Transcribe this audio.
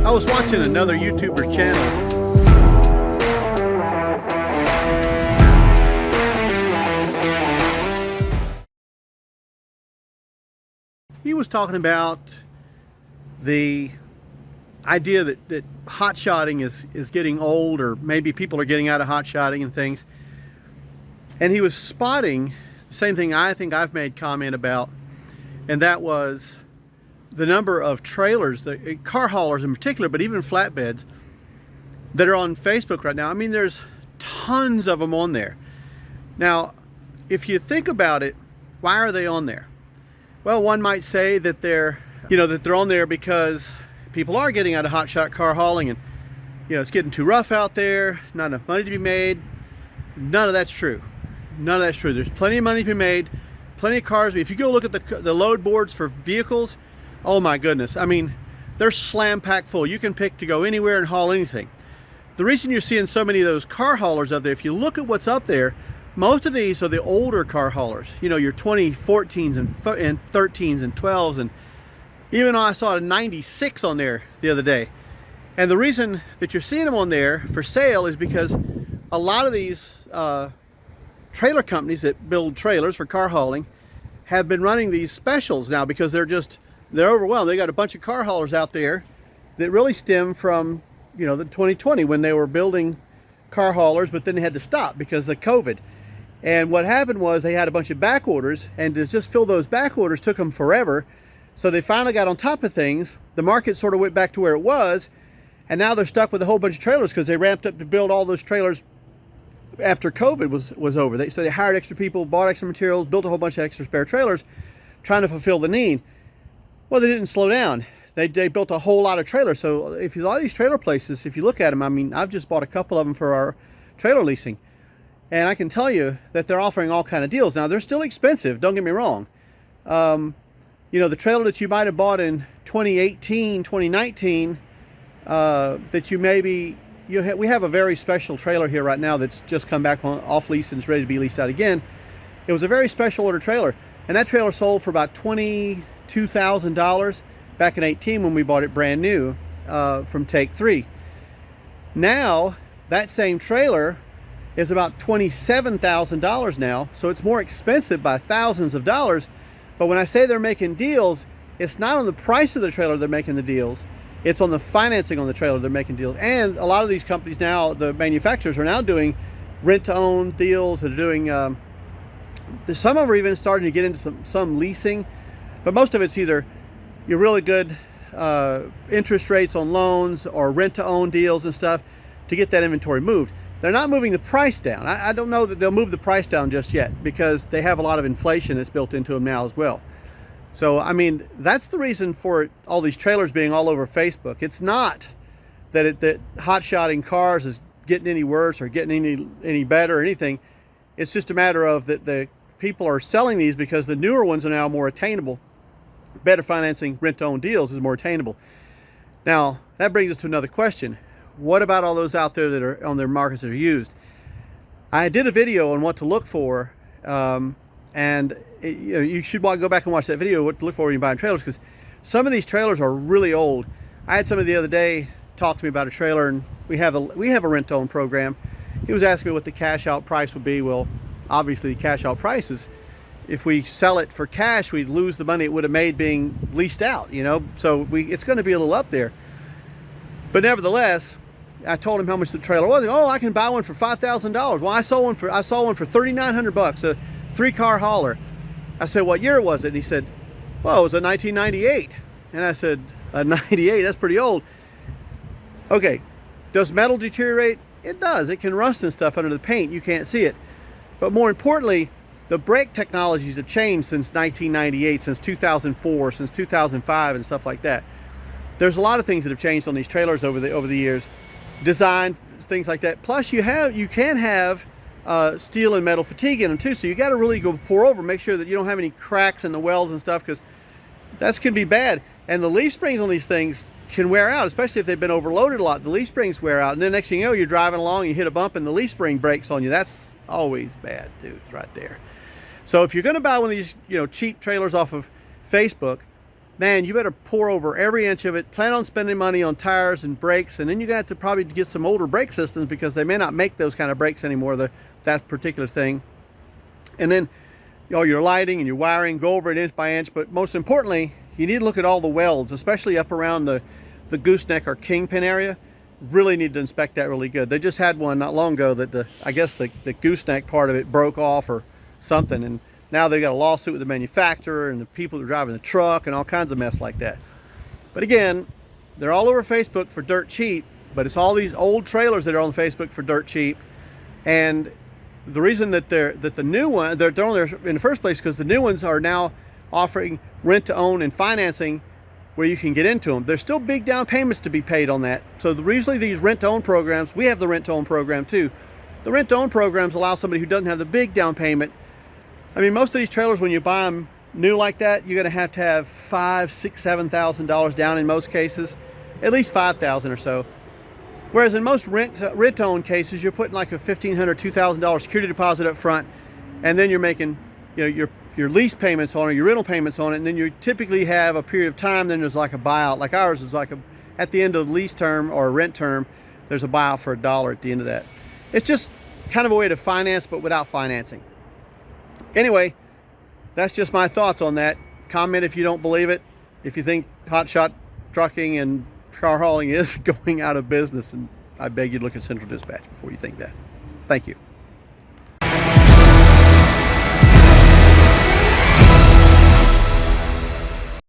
I was watching another YouTuber channel. He was talking about the idea that hotshotting is getting old, or maybe people are getting out of hotshotting and things. And he was spotting the same thing I think I've made comment about, and that was the number of trailers, the car haulers in particular, but even flatbeds, that are on Facebook right now. I mean, there's tons of them on there. Now, if you think about it, why are they on there? Well, one might say that they're on there because people are getting out of hotshot car hauling, and it's getting too rough out there, not enough money to be made. None of that's true. None of that's true. There's plenty of money to be made, plenty of cars. If you go look at the load boards for vehicles, oh my goodness, I mean, they're slam packed full. You can pick to go anywhere and haul anything. The reason you're seeing so many of those car haulers up there, if you look at what's up there, most of these are the older car haulers. Your 2014s and 13s and 12s, and even I saw a 96 on there the other day. And the reason that you're seeing them on there for sale is because a lot of these trailer companies that build trailers for car hauling have been running these specials now because they're overwhelmed. They got a bunch of car haulers out there that really stem from the 2020, when they were building car haulers, but then they had to stop because of COVID. And what happened was they had a bunch of back orders, and to just fill those back orders took them forever. So they finally got on top of things. The market sort of went back to where it was, and now they're stuck with a whole bunch of trailers because they ramped up to build all those trailers after COVID was over. So they hired extra people, bought extra materials, built a whole bunch of extra spare trailers, trying to fulfill the need. Well, they didn't slow down. They built a whole lot of trailers. So if a lot of these trailer places, if you look at them, I mean, I've just bought a couple of them for our trailer leasing, and I can tell you that they're offering all kind of deals. Now, they're still expensive, don't get me wrong. The trailer that you might have bought in 2018, 2019, that we have a very special trailer here right now that's just come back off lease and is ready to be leased out again. It was a very special order trailer, and that trailer sold for about $22,000 back in 18 when we bought it brand new from Take 3. Now that same trailer is about $27,000 now, so it's more expensive by thousands of dollars. But when I say they're making deals, it's not on the price of the trailer they're making the deals, it's on the financing on the trailer they're making deals. And a lot of these companies now, the manufacturers, are now doing rent-to-own deals. They're doing some of them are even starting to get into some leasing, but most of it's either your really good interest rates on loans or rent-to-own deals and stuff to get that inventory moved. They're not moving the price down. I don't know that they'll move the price down just yet because they have a lot of inflation that's built into them now as well. So, I mean, that's the reason for all these trailers being all over Facebook. It's not that hot-shotting cars is getting any worse or getting any better or anything. It's just a matter of that the people are selling these because the newer ones are now more attainable. Better financing, rent-to-own deals is more attainable. Now, that brings us to another question. What about all those out there that are on their markets that are used? I did a video on what to look for, you should go back and watch that video, what to look for when you're buying trailers, because some of these trailers are really old. I had somebody the other day talk to me about a trailer, and we have a rent-to-own program. He was asking me what the cash-out price would be. Well, obviously the cash-out price is, if we sell it for cash, we'd lose the money it would have made being leased out, so it's going to be a little up there. But nevertheless, I told him how much the trailer was. Oh, I can buy one for $5,000. Well, I saw one for $3,900, a 3-car hauler. I said, what year was it? And he said, well, it was a 1998. And I said, a 98, that's pretty old. Okay, does metal deteriorate? It does. It can rust and stuff under the paint. You can't see it. But more importantly, the brake technologies have changed since 1998, since 2004, since 2005, and stuff like that. There's a lot of things that have changed on these trailers over the years. Design, things like that. Plus, you can have steel and metal fatigue in them too. So you got to really go pour over, make sure that you don't have any cracks in the welds and stuff, because that can be bad. And the leaf springs on these things can wear out, especially if they've been overloaded a lot. The leaf springs wear out, and then next thing you know, you're driving along, you hit a bump, and the leaf spring breaks on you. That's always bad news right there. So if you're going to buy one of these, cheap trailers off of Facebook, man, you better pour over every inch of it. Plan on spending money on tires and brakes, and then you're gonna have to probably get some older brake systems because they may not make those kind of brakes anymore, that particular thing. And then all your lighting and your wiring, go over it inch by inch. But most importantly, you need to look at all the welds, especially up around the gooseneck or kingpin area. Really need to inspect that really good. They just had one not long ago that I guess the gooseneck part of it broke off or something, and now they've got a lawsuit with the manufacturer and the people that are driving the truck and all kinds of mess like that. But again, they're all over Facebook for dirt cheap, but it's all these old trailers that are on Facebook for dirt cheap. And the reason that the new one they're on there in the first place because the new ones are now offering rent to own and financing where you can get into them. There's still big down payments to be paid on that. So usually these rent to own programs, we have the rent to own program too. The rent to own programs allow somebody who doesn't have the big down payment. I mean, most of these trailers, when you buy them new like that, you're going to have $5,000, $6,000, $7,000 down in most cases, at least $5,000 or so. Whereas in most rent-to-own cases, you're putting like a $1,500, $2,000 security deposit up front, and then you're making, you know, your lease payments on it, your rental payments on it, and then you typically have a period of time. Then there's like a buyout. Like ours is like at the end of the lease term or rent term, there's a buyout for $1 at the end of that. It's just kind of a way to finance, but without financing. Anyway, that's just my thoughts on that. Comment if you don't believe it. If you think Hotshot trucking and car hauling is going out of business, and I beg you to look at Central Dispatch before you think that. Thank you.